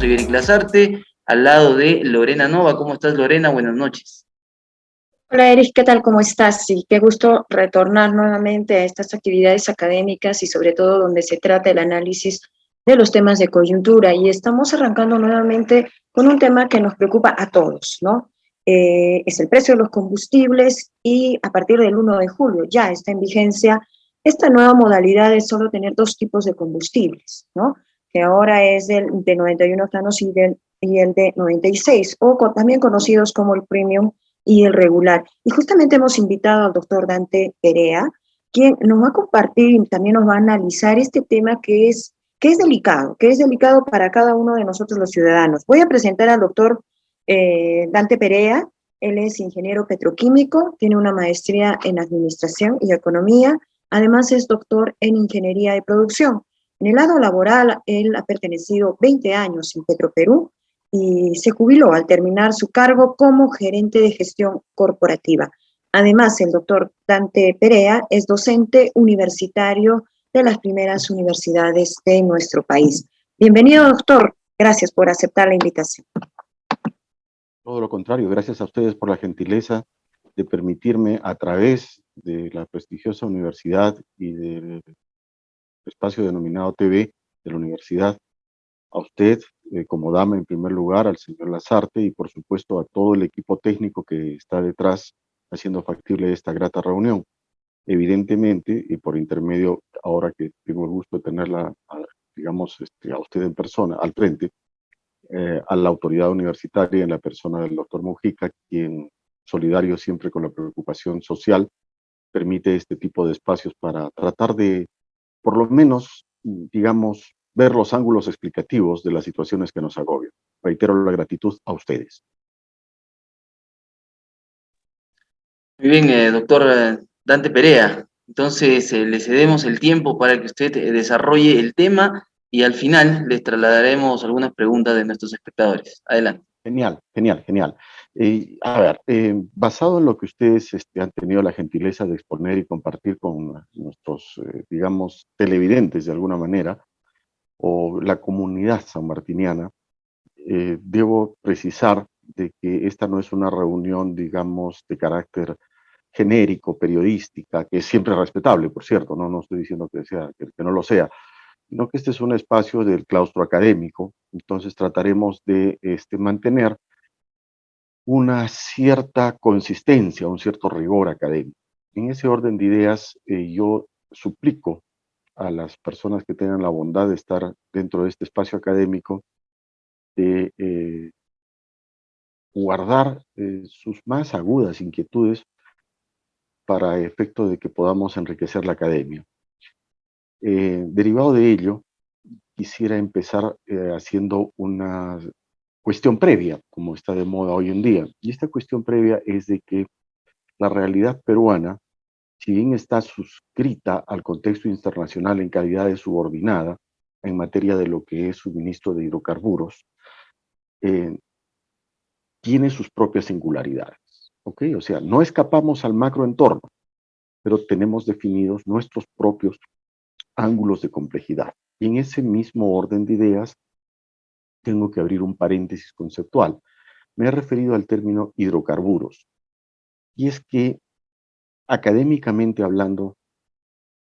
soy Eric Lazarte, al lado de Lorena Nova. ¿Cómo estás, Lorena? Buenas noches. Hola Eric, ¿qué tal? ¿Cómo estás? Sí, qué gusto retornar nuevamente a estas actividades académicas y sobre todo donde se trata el análisis de los temas de coyuntura. Y estamos arrancando nuevamente con un tema que nos preocupa a todos, ¿no? Es el precio de los combustibles y a partir del 1 de julio ya está en vigencia esta nueva modalidad de solo tener dos tipos de combustibles, ¿no? Que ahora es el de 91 octanos y el de 96, o también conocidos como el premium y el regular. Y justamente hemos invitado al doctor Dante Perea, quien nos va a compartir y también nos va a analizar este tema que es delicado para cada uno de nosotros los ciudadanos. Voy a presentar al doctor Dante Perea. Él es ingeniero petroquímico, tiene una maestría en administración y economía, además es doctor en ingeniería de producción. En el lado laboral, él ha pertenecido 20 años en Petroperú, y se jubiló al terminar su cargo como gerente de gestión corporativa. Además, el doctor Dante Perea es docente universitario de las primeras universidades de nuestro país. Bienvenido, doctor. Gracias por aceptar la invitación. Todo lo contrario, gracias a ustedes por la gentileza de permitirme, a través de la prestigiosa universidad y del espacio denominado TV de la universidad, a usted como dama en primer lugar, al señor Lazarte y por supuesto a todo el equipo técnico que está detrás haciendo factible esta grata reunión. Evidentemente, y por intermedio, ahora que tengo el gusto de tenerla, digamos, a usted en persona, al frente, a la autoridad universitaria en la persona del doctor Mujica, quien, solidario siempre con la preocupación social, permite este tipo de espacios para tratar de, por lo menos, digamos, ver los ángulos explicativos de las situaciones que nos agobian. Reitero la gratitud a ustedes. Muy bien, doctor Dante Perea. Entonces, le cedemos el tiempo para que usted desarrolle el tema y al final les trasladaremos algunas preguntas de nuestros espectadores. Adelante. Genial, genial, genial. A ver, basado en lo que ustedes han tenido la gentileza de exponer y compartir con nuestros, digamos, televidentes de alguna manera, o la comunidad sanmartiniana, debo precisar de que esta no es una reunión, digamos, de carácter genérico, periodística, que es siempre respetable, por cierto, no estoy diciendo que no lo sea, sino que este es un espacio del claustro académico, entonces trataremos de mantener una cierta consistencia, un cierto rigor académico. En ese orden de ideas, yo suplico a las personas que tengan la bondad de estar dentro de este espacio académico de guardar sus más agudas inquietudes para efecto de que podamos enriquecer la academia. Derivado de ello, quisiera empezar haciendo una cuestión previa, como está de moda hoy en día. Y esta cuestión previa es de que la realidad peruana, si bien está suscrita al contexto internacional en calidad de subordinada en materia de lo que es suministro de hidrocarburos, tiene sus propias singularidades. ¿Ok? O sea, no escapamos al macroentorno, pero tenemos definidos nuestros propios ángulos de complejidad. Y en ese mismo orden de ideas, tengo que abrir un paréntesis conceptual. Me he referido al término hidrocarburos. Y es que, académicamente hablando,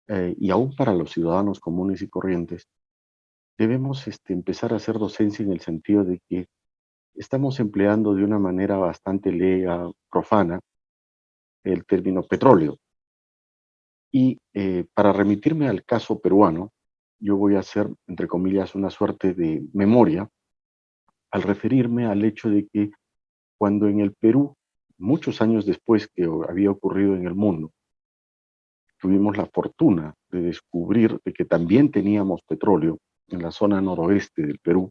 y aún para los ciudadanos comunes y corrientes, debemos empezar a hacer docencia en el sentido de que estamos empleando de una manera bastante lega, profana, el término petróleo. Y para remitirme al caso peruano, yo voy a hacer, entre comillas, una suerte de memoria al referirme al hecho de que cuando en el Perú, muchos años después que había ocurrido en el mundo, tuvimos la fortuna de descubrir de que también teníamos petróleo en la zona noroeste del Perú,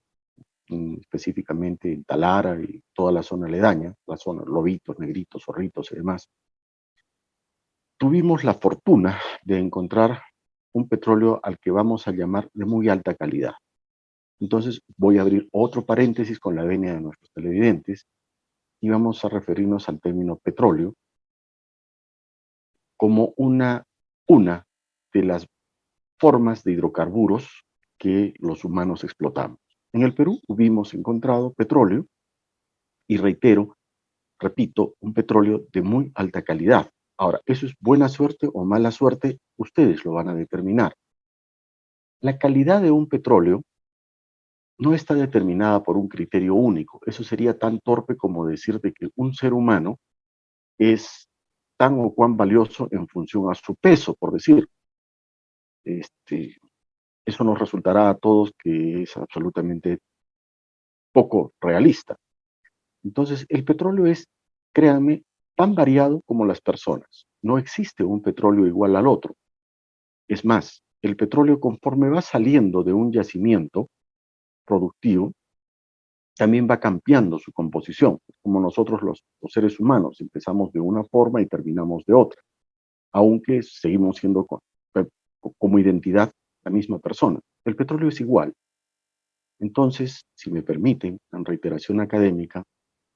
específicamente en Talara y toda la zona aledaña, la zona Lobitos, Negritos, Zorritos y demás. Tuvimos la fortuna de encontrar un petróleo al que vamos a llamar de muy alta calidad. Entonces voy a abrir otro paréntesis con la venia de nuestros televidentes y vamos a referirnos al término petróleo como una de las formas de hidrocarburos que los humanos explotamos. En el Perú hubimos encontrado petróleo, y repito, un petróleo de muy alta calidad. Ahora, ¿eso es buena suerte o mala suerte? Ustedes lo van a determinar. La calidad de un petróleo no está determinada por un criterio único. Eso sería tan torpe como decir de que un ser humano es tan o cuán valioso en función a su peso, por decir. Este, eso nos resultará a todos que es absolutamente poco realista. Entonces, el petróleo es, créanme, tan variado como las personas. No existe un petróleo igual al otro. Es más, el petróleo, conforme va saliendo de un yacimiento productivo, también va cambiando su composición, como nosotros los seres humanos empezamos de una forma y terminamos de otra, aunque seguimos siendo como identidad la misma persona. El petróleo es igual. Entonces, si me permiten, en reiteración académica,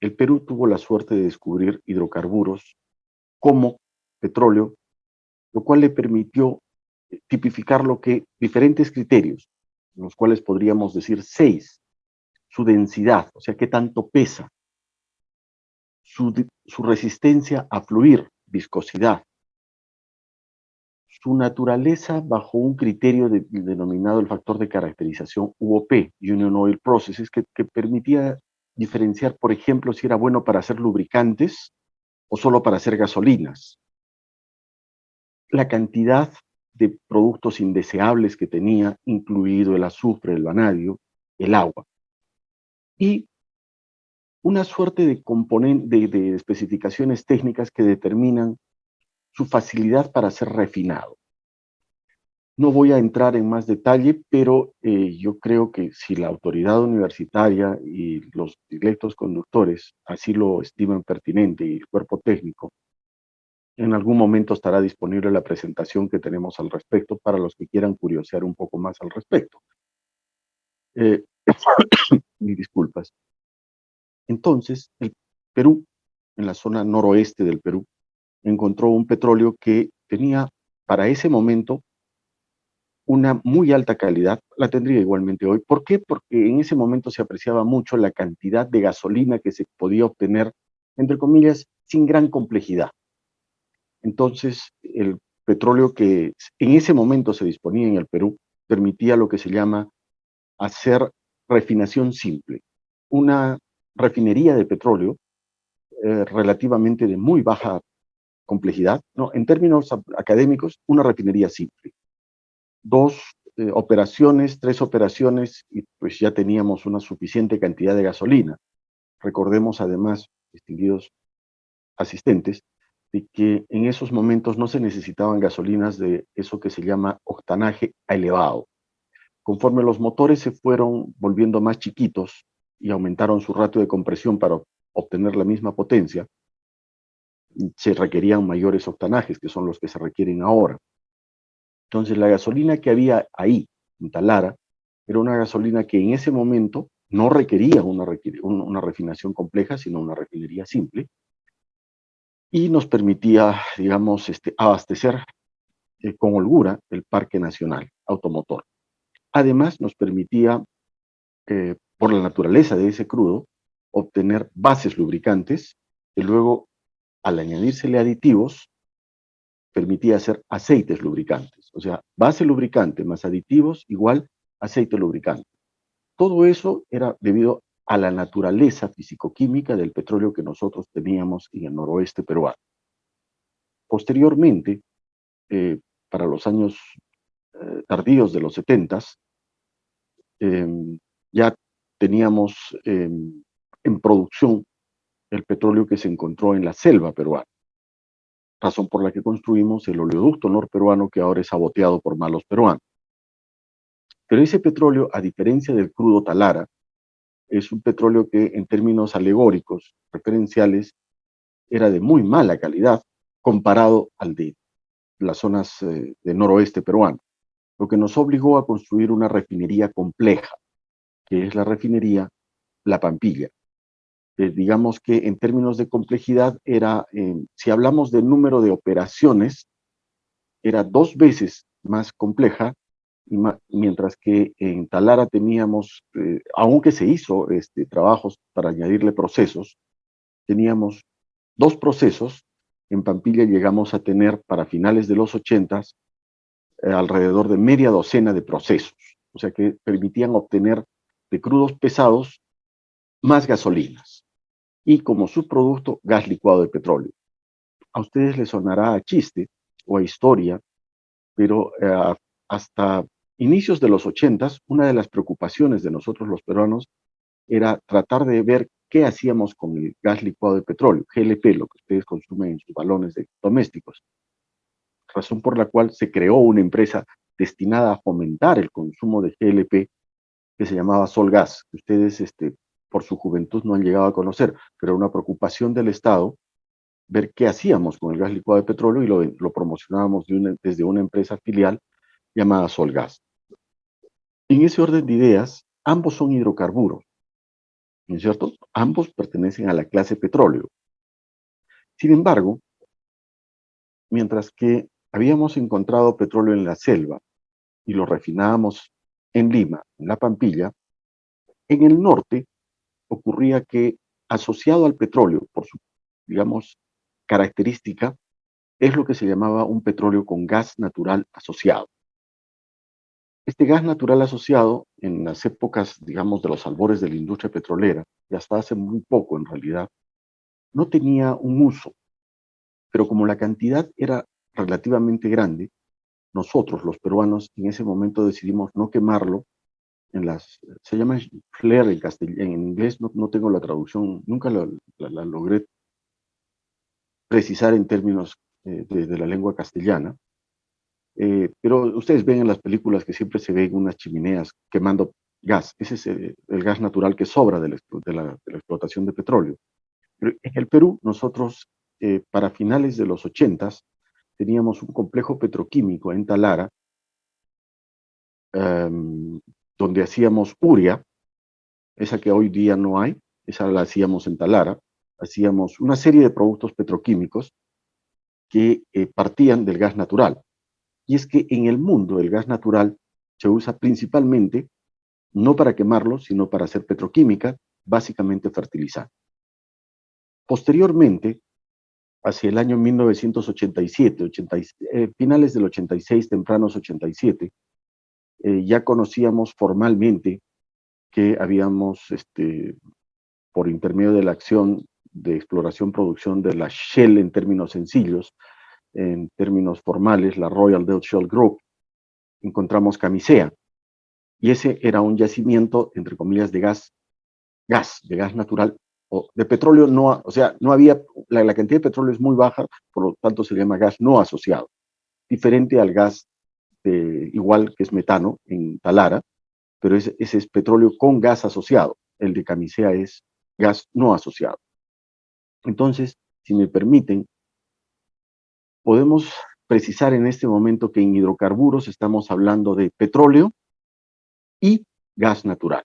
el Perú tuvo la suerte de descubrir hidrocarburos como petróleo, lo cual le permitió tipificar lo que diferentes criterios, los cuales podríamos decir 6, su densidad, o sea, qué tanto pesa, su resistencia a fluir, viscosidad, su naturaleza bajo un criterio denominado el factor de caracterización UOP, Union Oil Processes, que permitía diferenciar, por ejemplo, si era bueno para hacer lubricantes o solo para hacer gasolinas. La cantidad de productos indeseables que tenía, incluido el azufre, el vanadio, el agua. Y una suerte de especificaciones técnicas que determinan su facilidad para ser refinado. No voy a entrar en más detalle, pero yo creo que si la autoridad universitaria y los directos conductores así lo estiman pertinente y el cuerpo técnico, en algún momento estará disponible la presentación que tenemos al respecto para los que quieran curiosear un poco más al respecto. Eh, Mil disculpas. Entonces, el Perú, en la zona noroeste del Perú, encontró un petróleo que tenía para ese momento una muy alta calidad, la tendría igualmente hoy. ¿Por qué? Porque en ese momento se apreciaba mucho la cantidad de gasolina que se podía obtener, entre comillas, sin gran complejidad. Entonces, el petróleo que en ese momento se disponía en el Perú permitía lo que se llama hacer refinación simple. Una refinería de petróleo relativamente de muy baja complejidad, ¿no? En términos académicos, una refinería simple. 2 operaciones, 3 operaciones, y pues ya teníamos una suficiente cantidad de gasolina. Recordemos además, distinguidos asistentes, de que en esos momentos no se necesitaban gasolinas de eso que se llama octanaje elevado. Conforme los motores se fueron volviendo más chiquitos y aumentaron su ratio de compresión para obtener la misma potencia, se requerían mayores octanajes, que son los que se requieren ahora. Entonces, la gasolina que había ahí, en Talara, era una gasolina que en ese momento no requería una refinación compleja, sino una refinería simple, y nos permitía, digamos, abastecer con holgura el parque nacional automotor. Además, nos permitía, por la naturaleza de ese crudo, obtener bases lubricantes, que luego, al añadírsele aditivos, permitía hacer aceites lubricantes. O sea, base lubricante más aditivos igual aceite lubricante. Todo eso era debido a la naturaleza fisicoquímica del petróleo que nosotros teníamos en el noroeste peruano. Posteriormente, eh, para los años tardíos de los 70s, ya teníamos en producción el petróleo que se encontró en la selva peruana, razón por la que construimos el oleoducto norperuano que ahora es saboteado por malos peruanos. Pero ese petróleo, a diferencia del crudo Talara, es un petróleo que en términos alegóricos, referenciales, era de muy mala calidad comparado al de las zonas del noroeste peruano, lo que nos obligó a construir una refinería compleja, que es la refinería La Pampilla. Digamos que en términos de complejidad era, si hablamos del número de operaciones, era 2 veces más compleja mientras que en Talara teníamos, aunque se hizo trabajos para añadirle procesos, teníamos 2 procesos. En Pampilla llegamos a tener para finales de los 80 alrededor de media docena de procesos, o sea que permitían obtener de crudos pesados más gasolinas y como subproducto gas licuado de petróleo. A ustedes les sonará a chiste o a historia, pero hasta inicios de los 80, una de las preocupaciones de nosotros los peruanos era tratar de ver qué hacíamos con el gas licuado de petróleo, GLP, lo que ustedes consumen en sus balones domésticos, razón por la cual se creó una empresa destinada a fomentar el consumo de GLP que se llamaba Solgas, que ustedes por su juventud no han llegado a conocer, pero era una preocupación del Estado ver qué hacíamos con el gas licuado de petróleo y lo promocionábamos desde una empresa filial llamada Solgas. En ese orden de ideas, ambos son hidrocarburos, ¿no es cierto? Ambos pertenecen a la clase petróleo. Sin embargo, mientras que habíamos encontrado petróleo en la selva y lo refinábamos en Lima, en La Pampilla, en el norte ocurría que asociado al petróleo, por su, digamos, característica, es lo que se llamaba un petróleo con gas natural asociado. Este gas natural asociado, en las épocas, digamos, de los albores de la industria petrolera, y hasta hace muy poco en realidad, no tenía un uso, pero como la cantidad era relativamente grande, nosotros, los peruanos, en ese momento decidimos no quemarlo se llama flare en inglés, no tengo la traducción, nunca la logré precisar en términos de la lengua castellana, pero ustedes ven en las películas que siempre se ven unas chimeneas quemando gas, ese es el gas natural que sobra de la explotación de petróleo. Pero en el Perú, nosotros, para finales de los 80s, teníamos un complejo petroquímico en Talara, donde hacíamos urea, esa que hoy día no hay, esa la hacíamos en Talara, hacíamos una serie de productos petroquímicos que partían del gas natural. Y es que en el mundo el gas natural se usa principalmente no para quemarlo, sino para hacer petroquímica, básicamente fertilizante. Posteriormente, hacia el año 1987, finales del 86, tempranos 87, ya conocíamos formalmente que habíamos, por intermedio de la acción de exploración-producción de la Shell en términos sencillos, en términos formales, la Royal Dutch Shell Group, encontramos Camisea. Y ese era un yacimiento, entre comillas, de gas natural, o de petróleo, no, o sea, no había, la cantidad de petróleo es muy baja, por lo tanto se llama gas no asociado, diferente al gas igual que es metano en Talara, pero ese es petróleo con gas asociado, el de Camisea es gas no asociado. Entonces, si me permiten, podemos precisar en este momento que en hidrocarburos estamos hablando de petróleo y gas natural.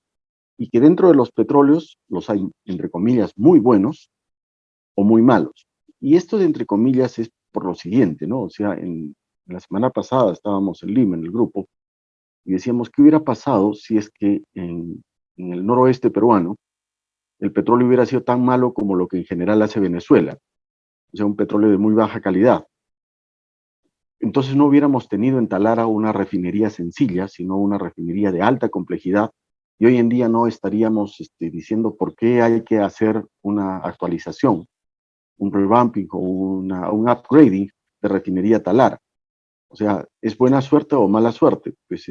Y que dentro de los petróleos los hay, entre comillas, muy buenos o muy malos. Y esto de entre comillas es por lo siguiente, ¿no? O sea, en la semana pasada estábamos en Lima, en el grupo, y decíamos, ¿qué hubiera pasado si es que en el noroeste peruano el petróleo hubiera sido tan malo como lo que en general hace Venezuela? O sea, un petróleo de muy baja calidad. Entonces no hubiéramos tenido en Talara una refinería sencilla, sino una refinería de alta complejidad, y hoy en día no estaríamos diciendo por qué hay que hacer una actualización, un revamping o un upgrading de refinería Talara. O sea, ¿es buena suerte o mala suerte? Pues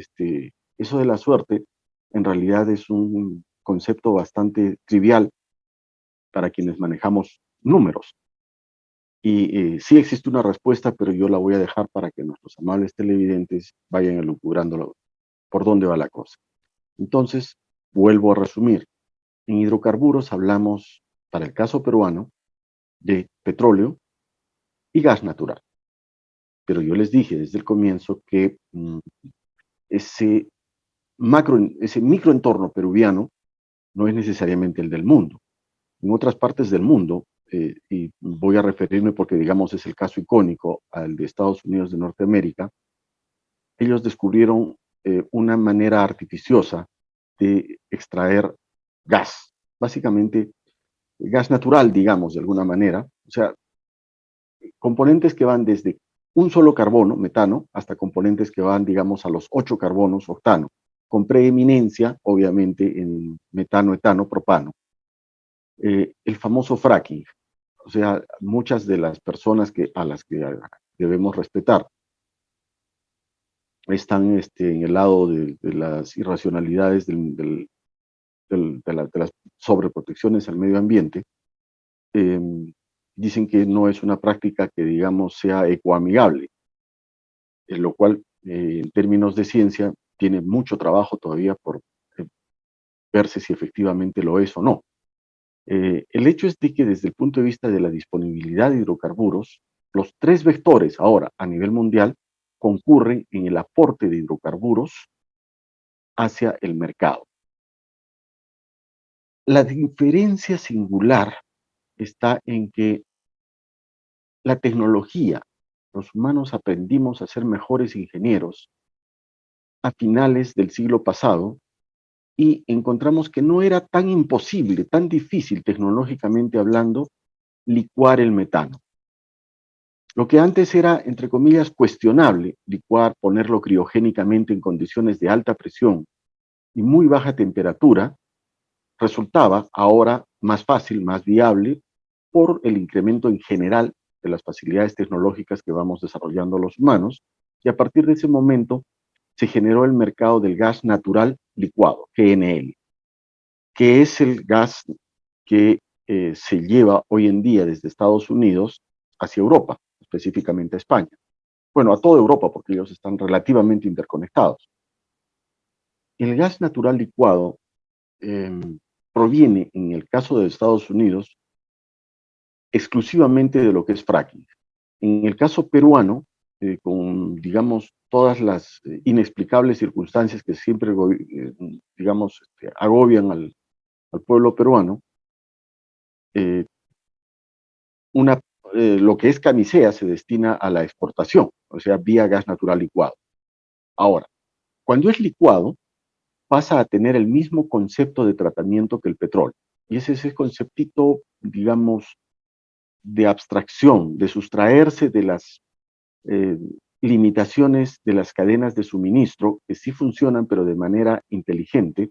eso de la suerte en realidad es un concepto bastante trivial para quienes manejamos números. Y sí existe una respuesta, pero yo la voy a dejar para que nuestros amables televidentes vayan elucubrando por dónde va la cosa. Entonces, vuelvo a resumir. En hidrocarburos hablamos, para el caso peruano, de petróleo y gas natural. Pero yo les dije desde el comienzo que ese microentorno peruviano no es necesariamente el del mundo. En otras partes del mundo, y voy a referirme porque digamos es el caso icónico al de Estados Unidos de Norteamérica, ellos descubrieron una manera artificiosa de extraer gas, básicamente gas natural, digamos, de alguna manera, o sea, componentes que van desde un solo carbono, metano, hasta componentes que van, digamos, a los 8 carbonos, octano, con preeminencia, obviamente, en metano, etano, propano. El famoso fracking, o sea, muchas de las personas a las que debemos respetar están en el lado de las irracionalidades de las sobreprotecciones al medio ambiente. Dicen que no es una práctica que, digamos, sea ecoamigable, en lo cual, en términos de ciencia, tiene mucho trabajo todavía por verse si efectivamente lo es o no. El hecho es de que desde el punto de vista de la disponibilidad de hidrocarburos, los 3 vectores ahora a nivel mundial concurren en el aporte de hidrocarburos hacia el mercado. La diferencia singular está en que la tecnología, los humanos aprendimos a ser mejores ingenieros a finales del siglo pasado y encontramos que no era tan imposible, tan difícil tecnológicamente hablando, licuar el metano. Lo que antes era, entre comillas, cuestionable, licuar, ponerlo criogénicamente en condiciones de alta presión y muy baja temperatura, resultaba ahora más fácil, más viable, por el incremento en general de las facilidades tecnológicas que vamos desarrollando los humanos, y a partir de ese momento se generó el mercado del gas natural licuado, GNL, que es el gas que se lleva hoy en día desde Estados Unidos hacia Europa, específicamente a España. Bueno, a toda Europa, porque ellos están relativamente interconectados. El gas natural licuado proviene, en el caso de Estados Unidos, exclusivamente de lo que es fracking. En el caso peruano, con, digamos, todas las inexplicables circunstancias que siempre, digamos, agobian al pueblo peruano, lo que es camisea se destina a la exportación, o sea, vía gas natural licuado. Ahora, cuando es licuado, pasa a tener el mismo concepto de tratamiento que el petróleo. Y es ese conceptito, digamos, de abstracción, de sustraerse de las limitaciones de las cadenas de suministro, que sí funcionan, pero de manera inteligente,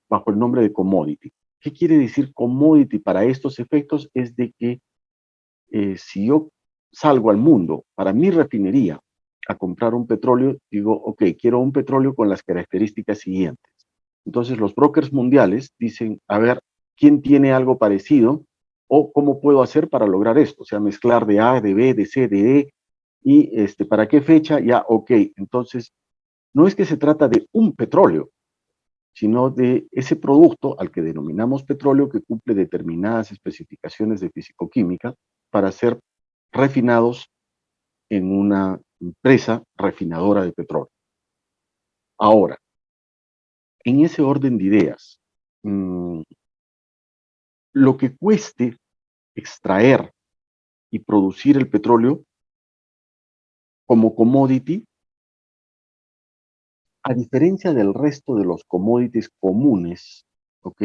bajo el nombre de commodity. ¿Qué quiere decir commodity para estos efectos? Es de que si yo salgo al mundo para mi refinería a comprar un petróleo, digo, ok, quiero un petróleo con las características siguientes. Entonces los brokers mundiales dicen, a ver, ¿quién tiene algo parecido? O ¿cómo puedo hacer para lograr esto? O sea, mezclar de A, de B, de C, de E, y ¿para qué fecha? Ya, ok. Entonces, no es que se trata de un petróleo, sino de ese producto al que denominamos petróleo que cumple determinadas especificaciones de fisicoquímica para ser refinados en una empresa refinadora de petróleo. Ahora, en ese orden de ideas, lo que cueste extraer y producir el petróleo como commodity, a diferencia del resto de los commodities comunes, ¿ok?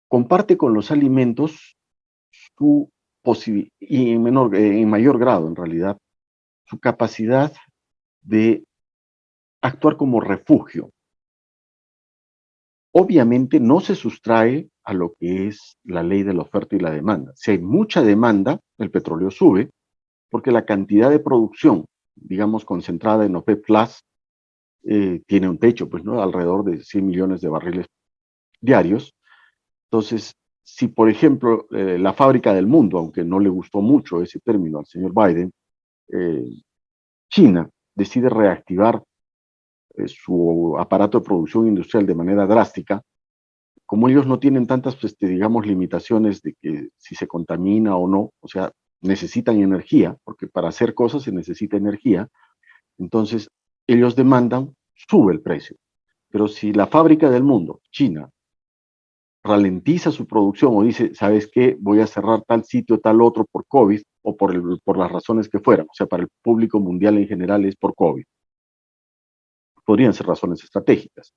Comparte con los alimentos su y en mayor grado, en realidad, su capacidad de actuar como refugio. Obviamente no se sustrae a lo que es la ley de la oferta y la demanda. Si hay mucha demanda, el petróleo sube, porque la cantidad de producción, digamos, concentrada en OPEP Plus, tiene un techo, pues, ¿no? Alrededor de 100 millones de barriles diarios. Entonces, si, por ejemplo, la fábrica del mundo, aunque no le gustó mucho ese término al señor Biden, China decide reactivar su aparato de producción industrial de manera drástica, como ellos no tienen tantas, digamos, limitaciones de que si se contamina o no, o sea, necesitan energía, porque para hacer cosas se necesita energía, entonces ellos demandan, sube el precio. Pero si la fábrica del mundo, China, ralentiza su producción o dice, ¿sabes qué? Voy a cerrar tal sitio, tal otro por COVID o por las razones que fueran, o sea, para el público mundial en general es por COVID. podrían ser razones estratégicas.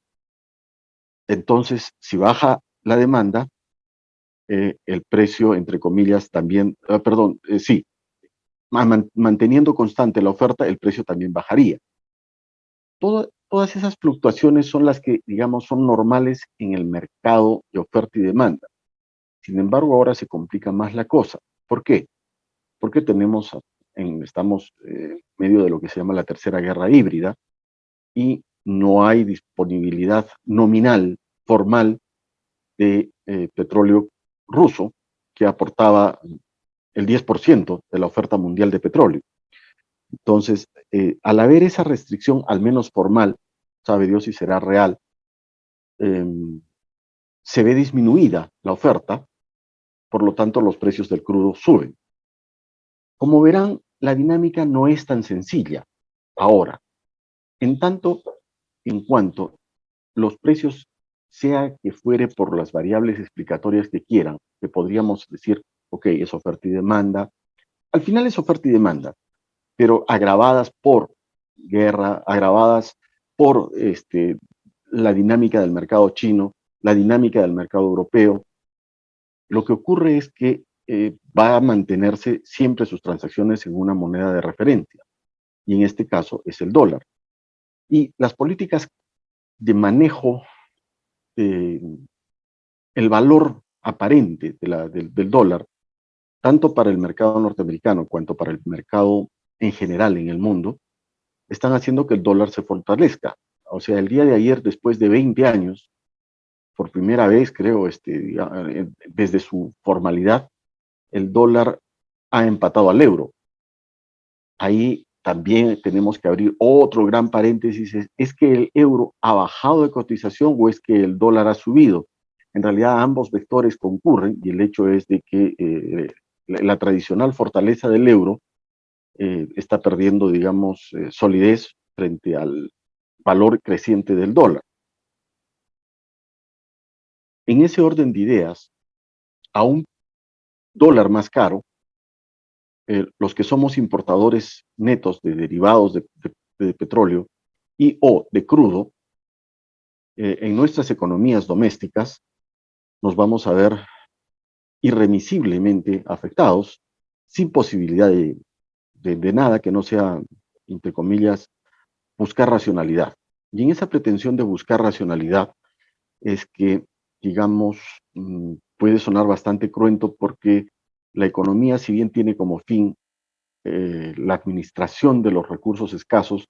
Entonces, si baja la demanda, el precio, entre comillas, también, sí, manteniendo constante la oferta, el precio también bajaría. Todas esas fluctuaciones son las que, digamos, son normales en el mercado de oferta y demanda. Sin embargo, ahora se complica más la cosa. ¿Por qué? Porque estamos en medio de lo que se llama la tercera guerra híbrida y no hay disponibilidad nominal, formal, de petróleo ruso, que aportaba el 10% de la oferta mundial de petróleo. Entonces, al haber esa restricción, al menos formal, sabe Dios si será real, se ve disminuida la oferta, por lo tanto los precios del crudo suben. Como verán, la dinámica no es tan sencilla ahora, en tanto en cuanto los precios, sea que fuere por las variables explicatorias que quieran, que podríamos decir, ok, es oferta y demanda, al final es oferta y demanda, pero agravadas por guerra, agravadas por la dinámica del mercado chino, la dinámica del mercado europeo. Lo que ocurre es que va a mantenerse siempre sus transacciones en una moneda de referencia, y en este caso es el dólar. Y las políticas de manejo, el valor aparente del dólar, tanto para el mercado norteamericano cuanto para el mercado en general en el mundo, están haciendo que el dólar se fortalezca. O sea, el día de ayer, después de 20 años, por primera vez, creo, desde su formalidad, el dólar ha empatado al euro. Ahí también tenemos que abrir otro gran paréntesis. ¿Es que el euro ha bajado de cotización o es que el dólar ha subido? En realidad ambos vectores concurren y el hecho es de que la tradicional fortaleza del euro está perdiendo, digamos, solidez frente al valor creciente del dólar. En ese orden de ideas, a un dólar más caro, los que somos importadores netos de derivados de petróleo y o de crudo, en nuestras economías domésticas nos vamos a ver irremisiblemente afectados, sin posibilidad de nada que no sea, entre comillas, buscar racionalidad. Y en esa pretensión de buscar racionalidad es que, digamos, puede sonar bastante cruento porque la economía, si bien tiene como fin la administración de los recursos escasos,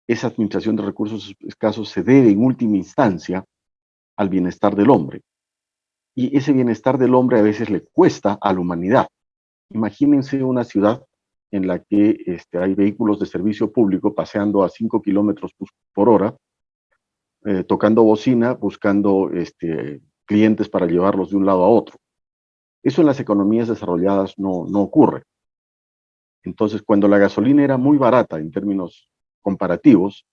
esa administración de recursos escasos se debe en última instancia al bienestar del hombre. Y ese bienestar del hombre a veces le cuesta a la humanidad. Imagínense una ciudad en la que hay vehículos de servicio público paseando a 5 kilómetros por hora, tocando bocina, buscando clientes para llevarlos de un lado a otro. Eso en las economías desarrolladas no ocurre. Entonces, cuando la gasolina era muy barata en términos comparativos,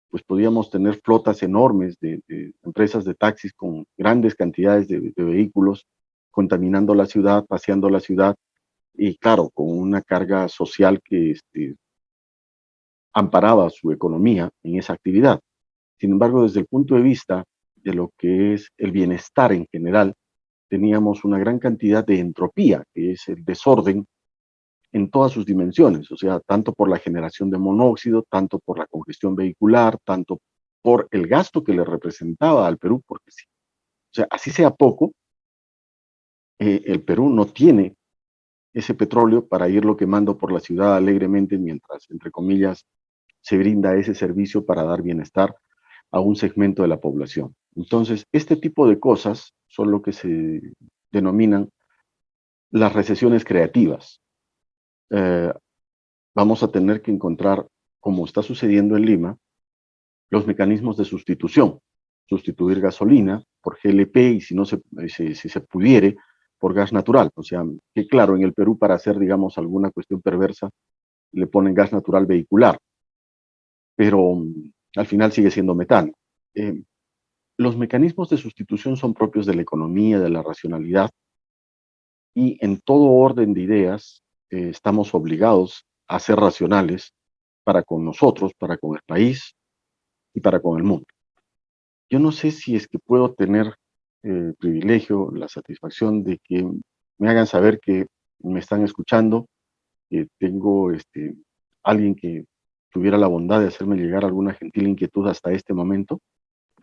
pues podíamos tener flotas enormes de empresas de taxis con grandes cantidades de vehículos contaminando la ciudad, paseando la ciudad, y claro, con una carga social que amparaba su economía en esa actividad. Sin embargo, desde el punto de vista de lo que es el bienestar en general, teníamos una gran cantidad de entropía, que es el desorden en todas sus dimensiones, o sea, tanto por la generación de monóxido, tanto por la congestión vehicular, tanto por el gasto que le representaba al Perú, porque sí, o sea, así sea poco, el Perú no tiene ese petróleo para irlo quemando por la ciudad alegremente mientras, entre comillas, se brinda ese servicio para dar bienestar a un segmento de la población. Entonces, este tipo de cosas son lo que se denominan las recesiones creativas. Vamos a tener que encontrar, como está sucediendo en Lima, los mecanismos de sustitución. Sustituir gasolina por GLP y si se pudiere, por gas natural. O sea, que claro, en el Perú para hacer, digamos, alguna cuestión perversa, le ponen gas natural vehicular, pero al final sigue siendo metano. Los mecanismos de sustitución son propios de la economía, de la racionalidad, y en todo orden de ideas estamos obligados a ser racionales para con nosotros, para con el país, y para con el mundo. Yo no sé si es que puedo tener el privilegio, la satisfacción de que me hagan saber que me están escuchando, que tengo alguien que tuviera la bondad de hacerme llegar alguna gentil inquietud hasta este momento,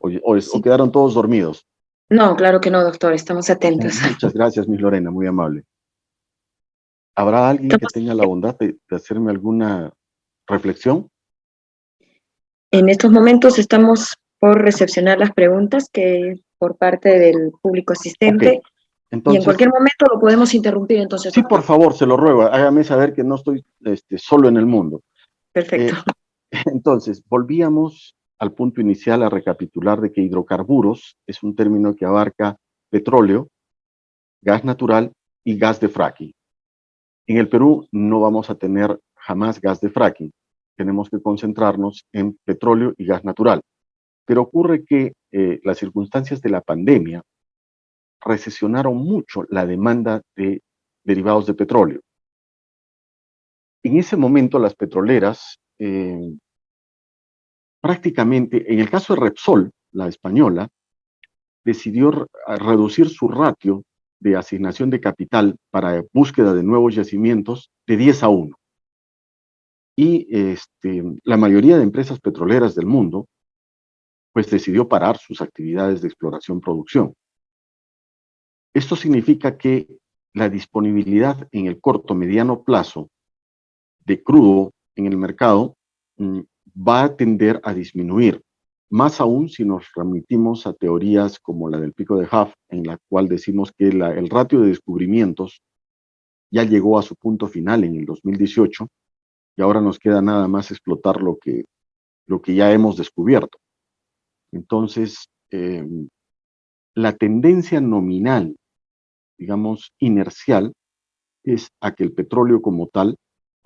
o Sí. quedaron todos dormidos. No, claro que no, doctor, estamos atentos. Muchas gracias, Miss Lorena, muy amable. ¿Habrá alguien que Estamos- tenga la bondad de hacerme alguna reflexión? en estos momentos estamos por recepcionar las preguntas que por parte del público Ok, asistente y en entonces, cualquier momento lo podemos interrumpir, entonces, sí, por doctor. favor, se lo ruego, hágame saber que no estoy solo en el mundo. Perfecto. Eh, entonces, volvíamos al punto inicial a recapitular de que hidrocarburos es un término que abarca petróleo, gas natural y gas de fracking. En el Perú no vamos a tener jamás gas de fracking. Tenemos que concentrarnos en petróleo y gas natural. Pero ocurre que las circunstancias de la pandemia recesionaron mucho la demanda de derivados de petróleo. En ese momento las petroleras prácticamente, en el caso de Repsol, la española, decidió reducir su ratio de asignación de capital para búsqueda de nuevos yacimientos de 10-1. Y la mayoría de empresas petroleras del mundo pues decidió parar sus actividades de exploración-producción. Esto significa que la disponibilidad en el corto-mediano plazo de crudo en el mercado va a tender a disminuir, más aún si nos remitimos a teorías como la del pico de Huff, en la cual decimos que el ratio de descubrimientos ya llegó a su punto final en el 2018 y ahora nos queda nada más explotar lo que ya hemos descubierto. Entonces, la tendencia nominal, digamos, inercial, es a que el petróleo como tal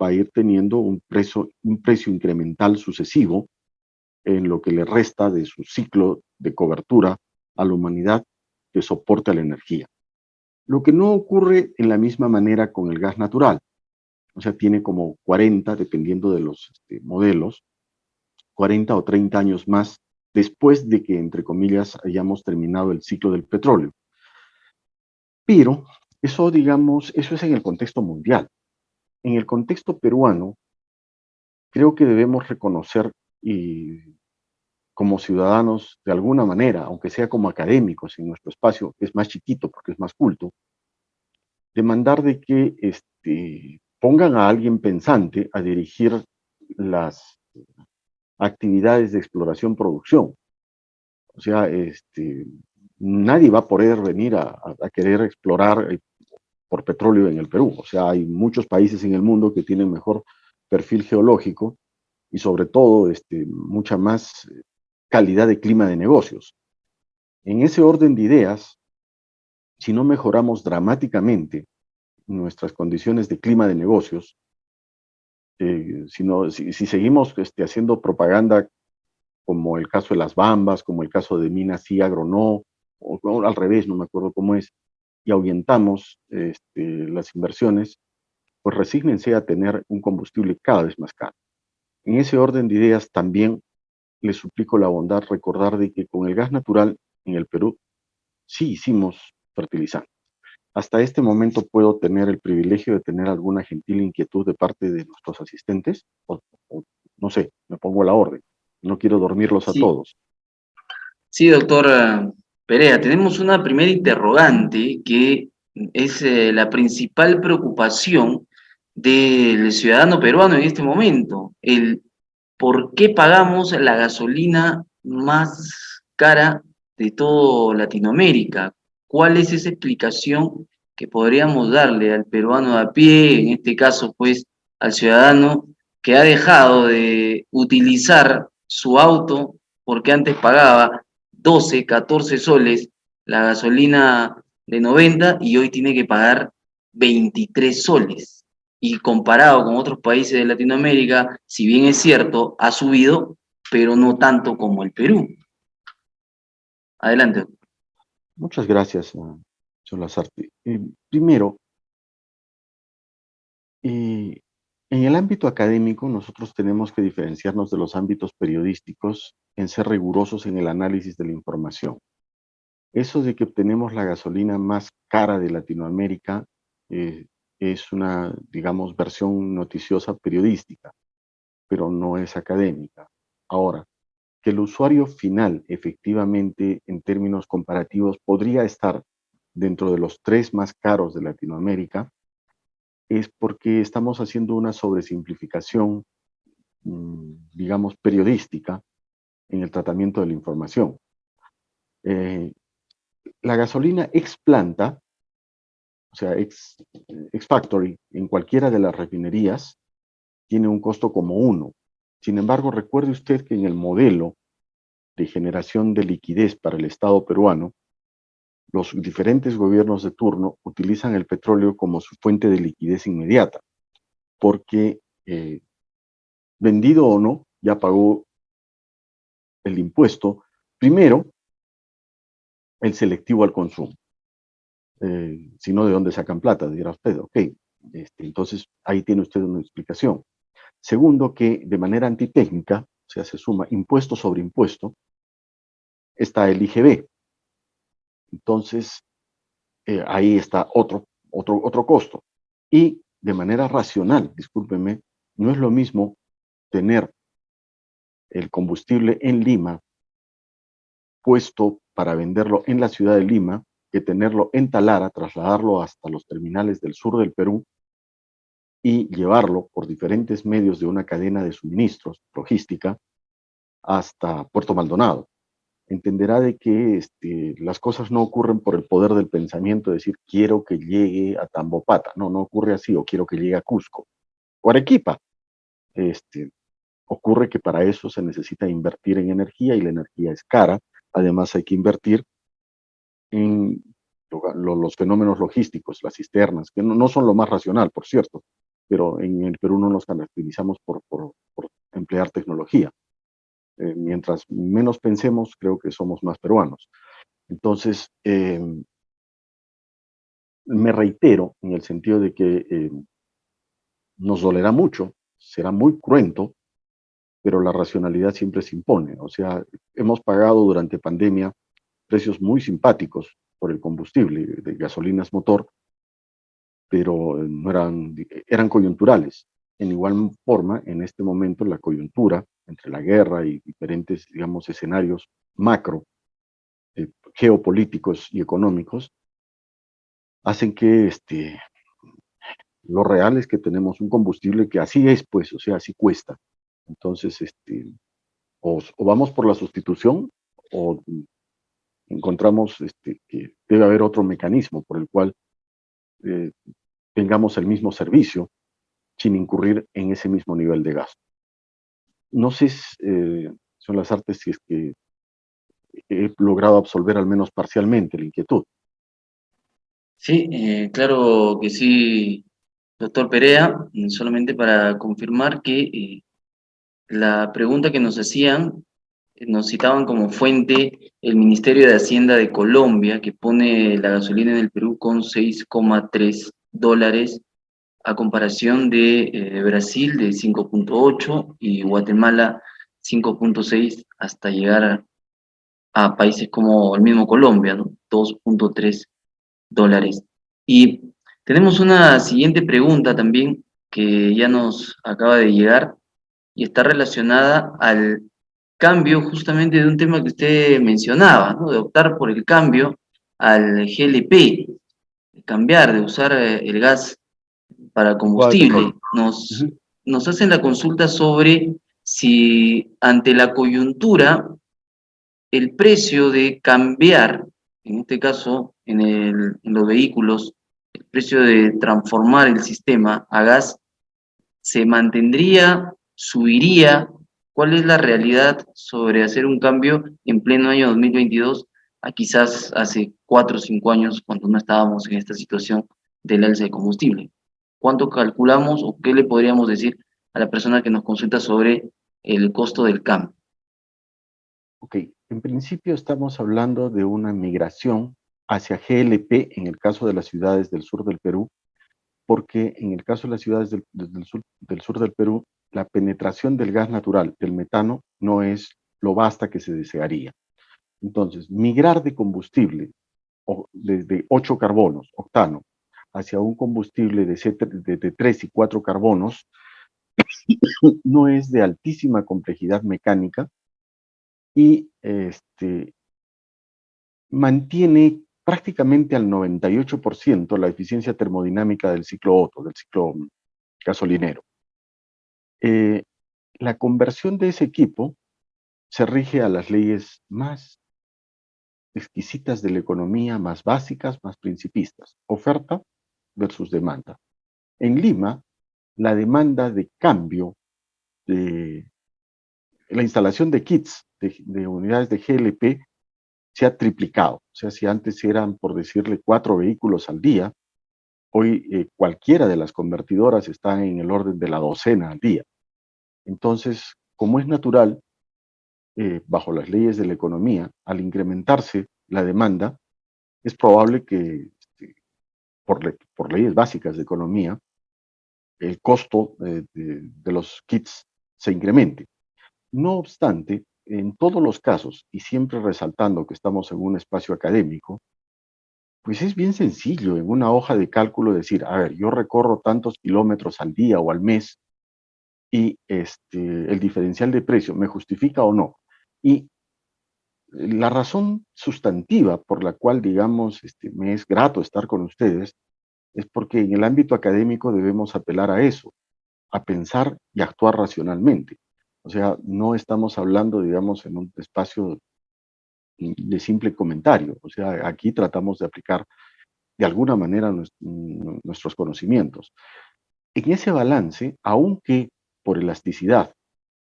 va a ir teniendo un precio incremental sucesivo en lo que le resta de su ciclo de cobertura a la humanidad que soporte la energía. Lo que no ocurre en la misma manera con el gas natural. O sea, tiene como 40, dependiendo de los modelos, 40 o 30 años más después de que, entre comillas, hayamos terminado el ciclo del petróleo. Pero eso, digamos, eso es en el contexto mundial. En el contexto peruano, creo que debemos reconocer y como ciudadanos, de alguna manera, aunque sea como académicos en nuestro espacio, que es más chiquito porque es más culto, demandar de que pongan a alguien pensante a dirigir las actividades de exploración-producción. O sea, nadie va a poder venir a querer explorar por petróleo en el Perú. O sea, hay muchos países en el mundo que tienen mejor perfil geológico y sobre todo mucha más calidad de clima de negocios. En ese orden de ideas, si no mejoramos dramáticamente nuestras condiciones de clima de negocios, si seguimos haciendo propaganda como el caso de las Bambas, como el caso de Minas sí, Agronó, o al revés, no me acuerdo cómo es, y ahuyentamos las inversiones, pues resígnense a tener un combustible cada vez más caro. En ese orden de ideas también les suplico la bondad recordar de que con el gas natural en el Perú sí hicimos fertilizantes. Hasta este momento puedo tener el privilegio de tener alguna gentil inquietud de parte de nuestros asistentes, o no sé, me pongo a la orden. No quiero dormirlos a Sí, todos. sí, doctor Perea, tenemos una primera interrogante que es la principal preocupación del ciudadano peruano en este momento, el por qué pagamos la gasolina más cara de toda Latinoamérica. ¿Cuál es esa explicación que podríamos darle al peruano de a pie, en este caso, pues, al ciudadano que ha dejado de utilizar su auto porque antes pagaba 12, 14 soles la gasolina de 90 y hoy tiene que pagar 23 soles? Y comparado con otros países de Latinoamérica, si bien es cierto, ha subido, pero no tanto como el Perú. Adelante. Muchas gracias, señor Lazarte. Primero, En el ámbito académico, nosotros tenemos que diferenciarnos de los ámbitos periodísticos en ser rigurosos en el análisis de la información. Eso de que obtenemos la gasolina más cara de Latinoamérica es una, digamos, versión noticiosa periodística, pero no es académica. Ahora, que el usuario final, efectivamente, en términos comparativos, podría estar dentro de los 3 más caros de Latinoamérica, es porque estamos haciendo una sobresimplificación, digamos, periodística en el tratamiento de la información. La gasolina ex planta, o sea, ex factory, en cualquiera de las refinerías, tiene un costo como 1. Sin embargo, recuerde usted que en el modelo de generación de liquidez para el Estado peruano, los diferentes gobiernos de turno utilizan el petróleo como su fuente de liquidez inmediata, porque vendido o no, ya pagó el impuesto, primero, el selectivo al consumo. Si no, ¿de dónde sacan plata? Dirá usted, ok. Entonces, ahí tiene usted una explicación. Segundo, que de manera antitécnica, o sea, se suma impuesto sobre impuesto, está el IGB. Entonces, ahí está otro costo. Y de manera racional, discúlpenme, no es lo mismo tener el combustible en Lima puesto para venderlo en la ciudad de Lima que tenerlo en Talara, trasladarlo hasta los terminales del sur del Perú y llevarlo por diferentes medios de una cadena de suministros, logística, hasta Puerto Maldonado. Entenderá de que las cosas no ocurren por el poder del pensamiento, de decir, quiero que llegue a Tambopata. No, no ocurre así, o quiero que llegue a Cusco. O Arequipa. Ocurre que para eso se necesita invertir en energía y la energía es cara. Además hay que invertir en los fenómenos logísticos, las cisternas, que no son lo más racional, por cierto, pero en el Perú no nos caracterizamos por emplear tecnología. Mientras menos pensemos, creo que somos más peruanos. Entonces, me reitero en el sentido de que nos dolerá mucho, será muy cruento, pero la racionalidad siempre se impone. O sea, hemos pagado durante pandemia precios muy simpáticos por el combustible de gasolinas motor, pero no eran coyunturales. En igual forma, en este momento, la coyuntura entre la guerra y diferentes, digamos, escenarios macro, geopolíticos y económicos, hacen que lo real es que tenemos un combustible que así es, pues, o sea, así cuesta. Entonces, o vamos por la sustitución o encontramos que debe haber otro mecanismo por el cual eh, tengamos el mismo servicio sin incurrir en ese mismo nivel de gasto. No sé, son las artes, si es que he logrado absolver al menos parcialmente la inquietud. Sí, claro que sí, doctor Perea, solamente para confirmar que la pregunta que nos hacían, nos citaban como fuente el Ministerio de Hacienda de Colombia, que pone la gasolina en el Perú con $6,3, a comparación de Brasil de 5,8 y Guatemala 5,6, hasta llegar a países como el mismo Colombia, ¿no? $2,3. Y tenemos una siguiente pregunta también que ya nos acaba de llegar y está relacionada al cambio justamente de un tema que usted mencionaba, ¿no? De optar por el cambio al GLP, de cambiar, de usar el gas para combustible. Nos hacen la consulta sobre si ante la coyuntura el precio de cambiar, en este caso en los vehículos, el precio de transformar el sistema a gas, se mantendría, subiría. ¿Cuál es la realidad sobre hacer un cambio en pleno año 2022 a quizás hace 4 o 5 años cuando no estábamos en esta situación del alza de combustible? ¿Cuánto calculamos o qué le podríamos decir a la persona que nos consulta sobre el costo del cambio? Ok, en principio estamos hablando de una migración hacia GLP en el caso de las ciudades del sur del Perú, porque en el caso de las ciudades del sur del Perú, la penetración del gas natural, del metano, no es lo vasta que se desearía. Entonces, migrar de combustible desde 8 carbonos, octano, hacia un combustible de 3 y 4 carbonos, no es de altísima complejidad mecánica y mantiene prácticamente al 98% la eficiencia termodinámica del ciclo Otto, del ciclo gasolinero. La conversión de ese equipo se rige a las leyes más exquisitas de la economía, más básicas, más principistas. Oferta versus demanda. En Lima, la demanda de cambio de la instalación de kits de unidades de GLP se ha triplicado. O sea, si antes eran, por decirle, 4 vehículos al día, hoy cualquiera de las convertidoras está en el orden de la docena al día. Entonces, como es natural, bajo las leyes de la economía, al incrementarse la demanda, es probable que, por leyes básicas de economía, el costo de los kits se incremente. No obstante, en todos los casos, y siempre resaltando que estamos en un espacio académico, pues es bien sencillo en una hoja de cálculo decir, a ver, yo recorro tantos kilómetros al día o al mes y el diferencial de precio, ¿me justifica o no? Y la razón sustantiva por la cual, digamos, me es grato estar con ustedes es porque en el ámbito académico debemos apelar a eso, a pensar y actuar racionalmente. O sea, no estamos hablando, digamos, en un espacio de simple comentario. O sea, aquí tratamos de aplicar de alguna manera nuestros conocimientos. En ese balance, aunque por elasticidad,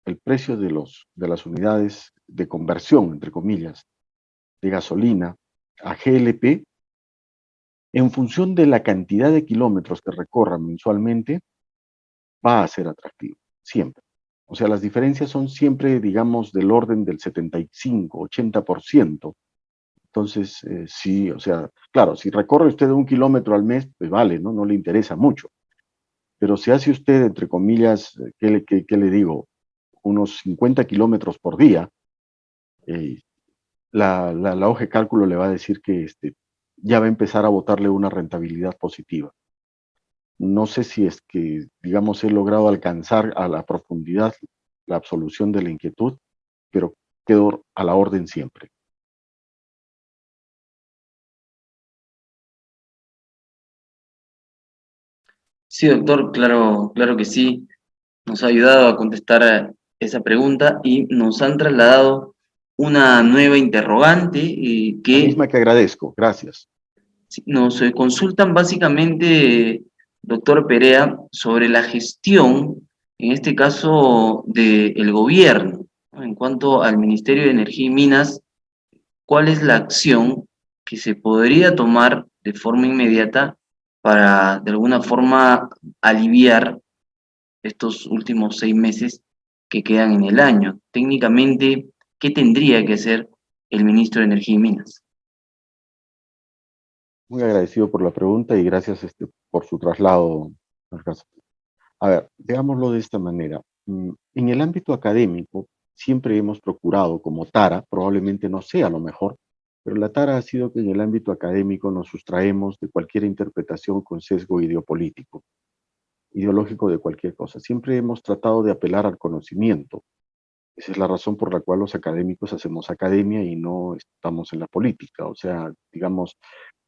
el precio de las unidades de conversión, entre comillas, de gasolina a GLP, en función de la cantidad de kilómetros que recorran mensualmente, va a ser atractivo, siempre. O sea, las diferencias son siempre, digamos, del orden del 75, 80%. Entonces, sí, o sea, claro, si recorre usted 1 kilómetro al mes, pues vale, ¿no? No le interesa mucho. Pero si hace usted, entre comillas, ¿qué le digo? Unos 50 kilómetros por día, eh, la hoja de cálculo le va a decir que ya va a empezar a botarle una rentabilidad positiva. No sé si es que, digamos, he logrado alcanzar a la profundidad la absolución de la inquietud, pero quedo a la orden siempre. Sí, doctor, claro, claro que sí. Nos ha ayudado a contestar a esa pregunta y nos han trasladado una nueva interrogante La que misma que agradezco, gracias. nos consultan básicamente, doctor Perea, sobre la gestión, en este caso, del gobierno, ¿no? En cuanto al Ministerio de Energía y Minas, ¿cuál es la acción que se podría tomar de forma inmediata para, de alguna forma, aliviar estos últimos 6 meses que quedan en el año? Técnicamente, ¿qué tendría que hacer el ministro de Energía y Minas? Muy agradecido por la pregunta y gracias por su traslado. A ver, veámoslo de esta manera. En el ámbito académico, siempre hemos procurado, como tara, probablemente no sea lo mejor, pero la tara ha sido que en el ámbito académico nos sustraemos de cualquier interpretación con sesgo ideopolítico, ideológico de cualquier cosa. Siempre hemos tratado de apelar al conocimiento. Esa es la razón por la cual los académicos hacemos academia y no estamos en la política. O sea, digamos,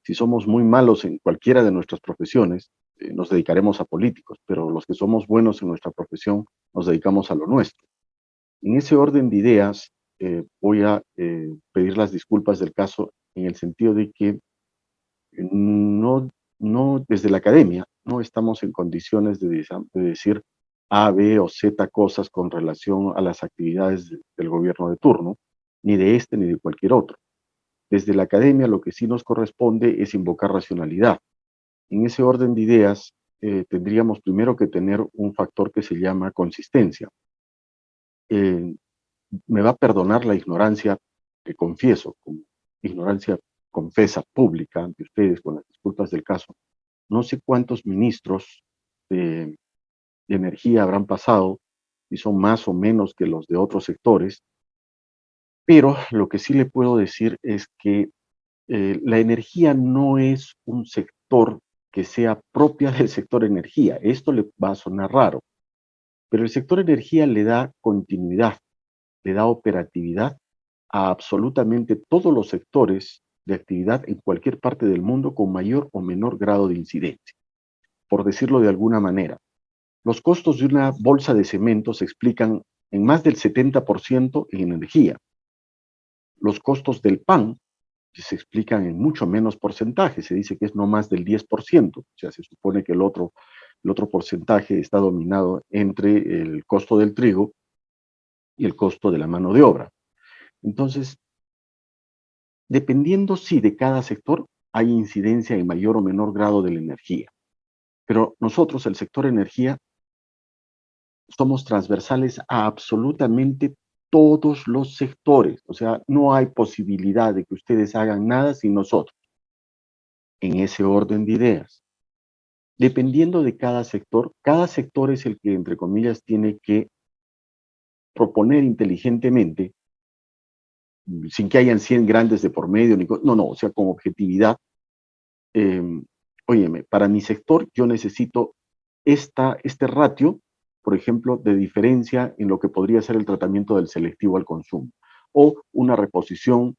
si somos muy malos en cualquiera de nuestras profesiones, nos dedicaremos a políticos, pero los que somos buenos en nuestra profesión nos dedicamos a lo nuestro. En ese orden de ideas, voy a pedir las disculpas del caso en el sentido de que no, no desde la academia no estamos en condiciones de decir A, B o Z cosas con relación a las actividades del gobierno de turno, ni de este ni de cualquier otro. Desde la academia lo que sí nos corresponde es invocar racionalidad. En ese orden de ideas, tendríamos primero que tener un factor que se llama consistencia. Eh, Me va a perdonar la ignorancia que confieso, como ignorancia confesa pública ante ustedes con las disculpas del caso, no sé cuántos ministros de energía habrán pasado, y son más o menos que los de otros sectores, pero lo que sí le puedo decir es que la energía no es un sector que sea propia del sector energía. Esto le va a sonar raro, pero el sector energía le da continuidad, le da operatividad a absolutamente todos los sectores de actividad en cualquier parte del mundo con mayor o menor grado de incidencia. Por decirlo de alguna manera, los costos de una bolsa de cemento se explican en más del 70% en energía. Los costos del pan se explican en mucho menos porcentaje, se dice que es no más del 10%, o sea, se supone que el otro porcentaje está dominado entre el costo del trigo y el costo de la mano de obra. Entonces, dependiendo sí de cada sector, hay incidencia en mayor o menor grado de la energía. Pero nosotros, el sector energía, somos transversales a absolutamente todos los sectores. O sea, no hay posibilidad de que ustedes hagan nada sin nosotros. En ese orden de ideas. Dependiendo de cada sector es el que, entre comillas, tiene que proponer inteligentemente, sin que hayan 100 grandes de por medio, no, o sea, con objetividad. Óyeme, para mi sector yo necesito este ratio, por ejemplo, de diferencia en lo que podría ser el tratamiento del selectivo al consumo, o una reposición,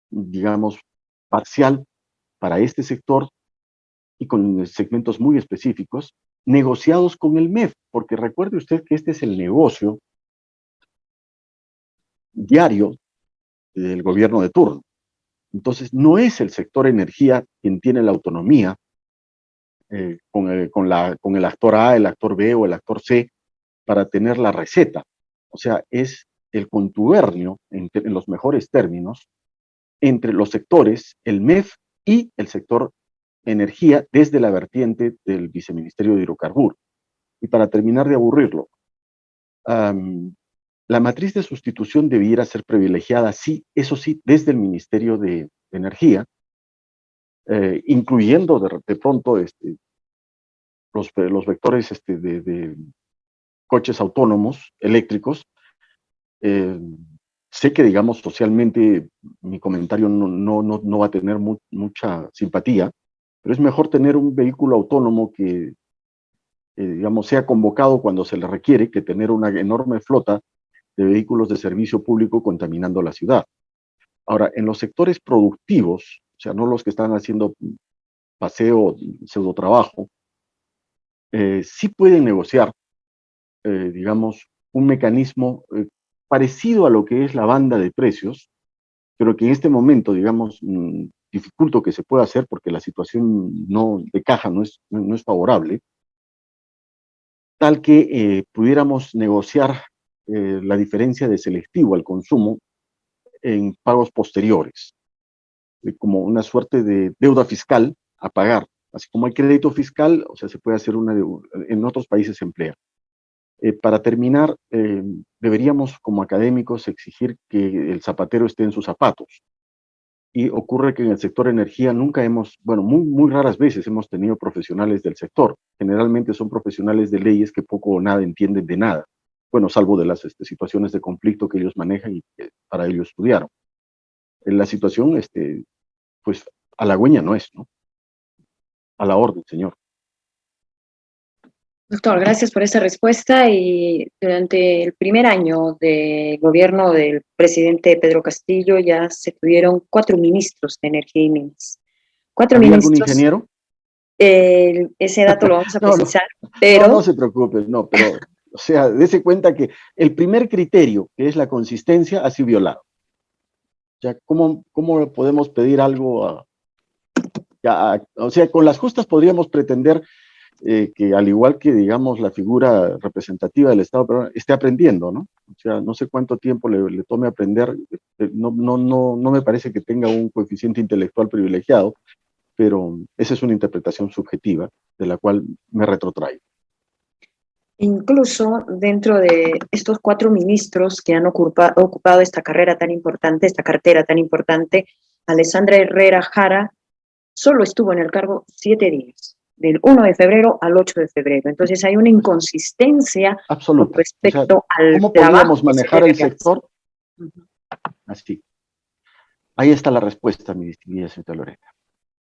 digamos, parcial para este sector y con segmentos muy específicos, negociados con el MEF, porque recuerde usted que este es el negocio diario del gobierno de turno. Entonces, no es el sector energía quien tiene la autonomía con el actor A, el actor B o el actor C para tener la receta. O sea, es el contubernio, en los mejores términos, entre los sectores, el MEF y el sector energía desde la vertiente del Viceministerio de Hidrocarburos. Y para terminar de aburrirlo, la matriz de sustitución debiera ser privilegiada, sí, eso sí, desde el Ministerio de Energía, incluyendo de pronto los vectores de coches autónomos eléctricos. Sé que, digamos, socialmente mi comentario no va a tener mucha simpatía, pero es mejor tener un vehículo autónomo que, digamos, sea convocado cuando se le requiere, que tener una enorme flota de vehículos de servicio público contaminando la ciudad. Ahora, en los sectores productivos, o sea, no los que están haciendo paseo, pseudotrabajo, sí pueden negociar, digamos, un mecanismo parecido a lo que es la banda de precios, pero que en este momento, digamos, dificulto que se pueda hacer porque la situación de caja no es favorable, tal que pudiéramos negociar la diferencia de selectivo al consumo en pagos posteriores, como una suerte de deuda fiscal a pagar. Así como hay crédito fiscal, o sea, se puede hacer en otros países se emplea. Para terminar, deberíamos como académicos exigir que el zapatero esté en sus zapatos. Y ocurre que en el sector energía nunca muy raras veces hemos tenido profesionales del sector. Generalmente son profesionales de leyes que poco o nada entienden de nada. Bueno, salvo de las situaciones de conflicto que ellos manejan y que para ello estudiaron. La situación, pues, halagüeña no es, ¿no? A la orden, señor. Doctor, gracias por esa respuesta. Y durante el primer año de gobierno del presidente Pedro Castillo ya se tuvieron 4 ministros de Energía y Minas. 4 ¿Había ministros. algún ingeniero? Ese dato lo vamos a No, precisar, pero... No se preocupe, no, pero, o sea, dése cuenta que el primer criterio, que es la consistencia, ha sido violado. O sea, ¿cómo podemos pedir algo o sea, con las justas podríamos pretender que al igual que, digamos, la figura representativa del Estado peruano esté aprendiendo, ¿no? O sea, no sé cuánto tiempo le tome aprender, no me parece que tenga un coeficiente intelectual privilegiado, pero esa es una interpretación subjetiva de la cual me retrotraigo. Incluso dentro de estos 4 ministros que han ocupado esta carrera tan importante, esta cartera tan importante, Alessandra Herrera Jara solo estuvo en el cargo 7 días. del 1 de febrero al 8 de febrero. Entonces hay una inconsistencia con Absoluta. O sea, respecto al ¿cómo trabajo podríamos que se manejar debe el realizar. sector? Así. Ahí está la respuesta, mi distinguida señora Lorena.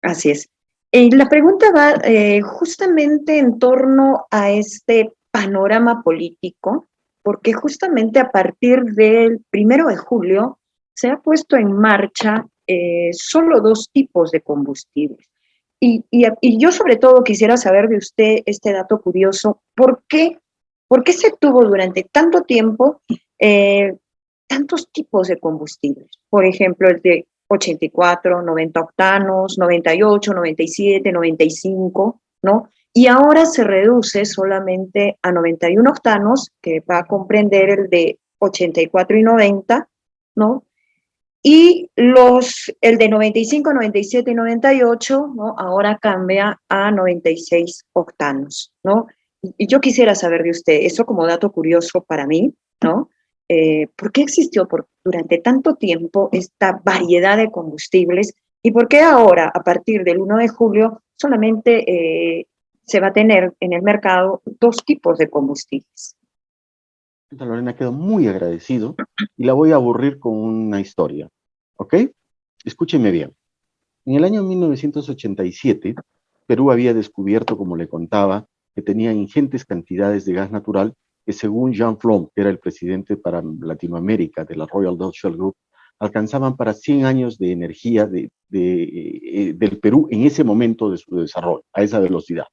Así es. La pregunta va justamente en torno a este panorama político, porque justamente a partir del 1 de julio se ha puesto en marcha solo dos tipos de combustibles. Y yo sobre todo quisiera saber de usted este dato curioso, por qué se tuvo durante tanto tiempo eh, tantos tipos de combustibles? Por ejemplo, el de 84, 90 octanos, 98, 97, 95, ¿no? Y ahora se reduce solamente a 91 octanos, que va a comprender el de 84 y 90, ¿no? Y el de 95, 97 y 98, ¿no? Ahora cambia a 96 octanos, ¿no? Y yo quisiera saber de usted, eso como dato curioso para mí, ¿no? ¿Por qué existió durante tanto tiempo esta variedad de combustibles y por qué ahora, a partir del 1 de julio, solamente se va a tener en el mercado dos tipos de combustibles? Señora Lorena, quedo muy agradecido y la voy a aburrir con una historia. ¿Ok? Escúcheme bien. En el año 1987, Perú había descubierto, como le contaba, que tenía ingentes cantidades de gas natural que, según Jean Flom, que era el presidente para Latinoamérica de la Royal Dutch Shell Group, alcanzaban para 100 años de energía del Perú en ese momento de su desarrollo, a esa velocidad.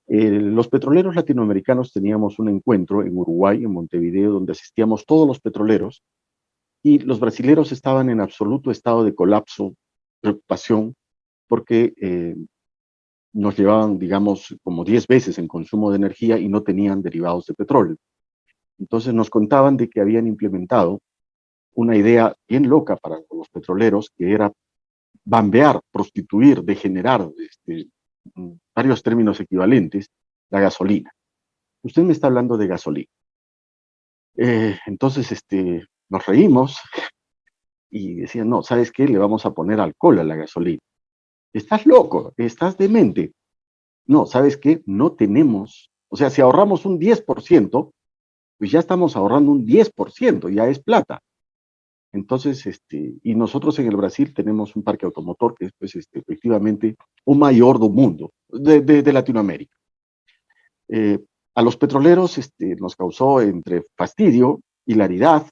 Los petroleros latinoamericanos teníamos un encuentro en Uruguay, en Montevideo, donde asistíamos todos los petroleros y los brasileros estaban en absoluto estado de colapso, preocupación, porque nos llevaban, digamos, como 10 veces en consumo de energía y no tenían derivados de petróleo. Entonces nos contaban de que habían implementado una idea bien loca para los petroleros, que era bambear, prostituir, degenerar, varios términos equivalentes, la gasolina. Usted me está hablando de gasolina. Entonces, nos reímos y decían, no, ¿sabes qué? Le vamos a poner alcohol a la gasolina. Estás loco, estás demente. No, ¿sabes qué? No tenemos, o sea, si ahorramos un 10%, pues ya estamos ahorrando un 10%, ya es plata. Entonces, y nosotros en el Brasil tenemos un parque automotor que es, pues, efectivamente, un mayor del mundo, de Latinoamérica. A los petroleros nos causó entre fastidio, hilaridad,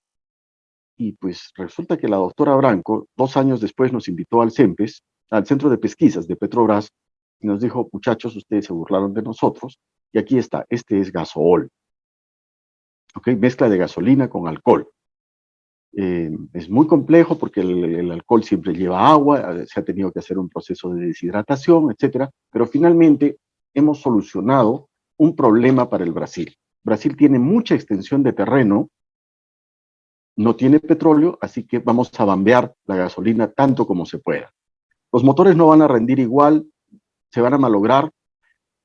y pues resulta que la doctora Branco, 2 años después, nos invitó al CEMPES, al Centro de Pesquisas de Petrobras, y nos dijo, muchachos, ustedes se burlaron de nosotros, y aquí está, este es gasool, ¿ok? Mezcla de gasolina con alcohol. Es muy complejo porque el alcohol siempre lleva agua, se ha tenido que hacer un proceso de deshidratación, etcétera, pero finalmente hemos solucionado un problema para el Brasil. Brasil tiene mucha extensión de terreno, no tiene petróleo, así que vamos a bambear la gasolina tanto como se pueda. Los motores no van a rendir igual, se van a malograr,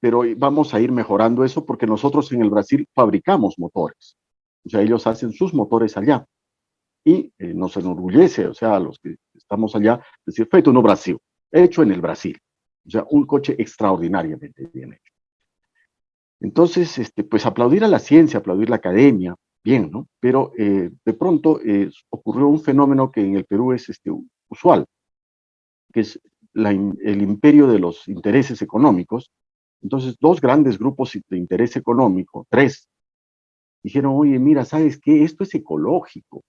pero vamos a ir mejorando eso porque nosotros en el Brasil fabricamos motores. O sea, ellos hacen sus motores allá. Y nos enorgullece, o sea, a los que estamos allá, decir, feito no Brasil, hecho en el Brasil. O sea, un coche extraordinariamente bien hecho. Entonces, pues aplaudir a la ciencia, aplaudir la academia, bien, ¿no? Pero de pronto ocurrió un fenómeno que en el Perú es usual, que es el imperio de los intereses económicos. Entonces, dos grandes grupos de interés económico, tres, dijeron, oye, mira, ¿sabes qué? Esto es ecológico.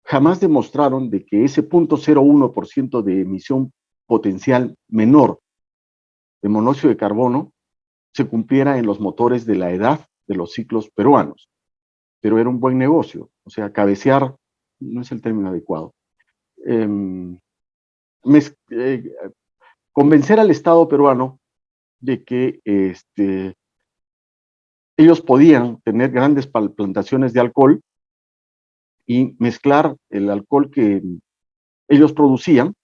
Jamás demostraron de que ese 0.01% de emisión potencial menor de monóxido de carbono se cumpliera en los motores de la edad de los ciclos peruanos. Pero era un buen negocio, o sea, cabecear no es el término adecuado. Eh, convencer al Estado peruano de que ellos podían tener grandes plantaciones de alcohol y mezclar el alcohol que ellos producían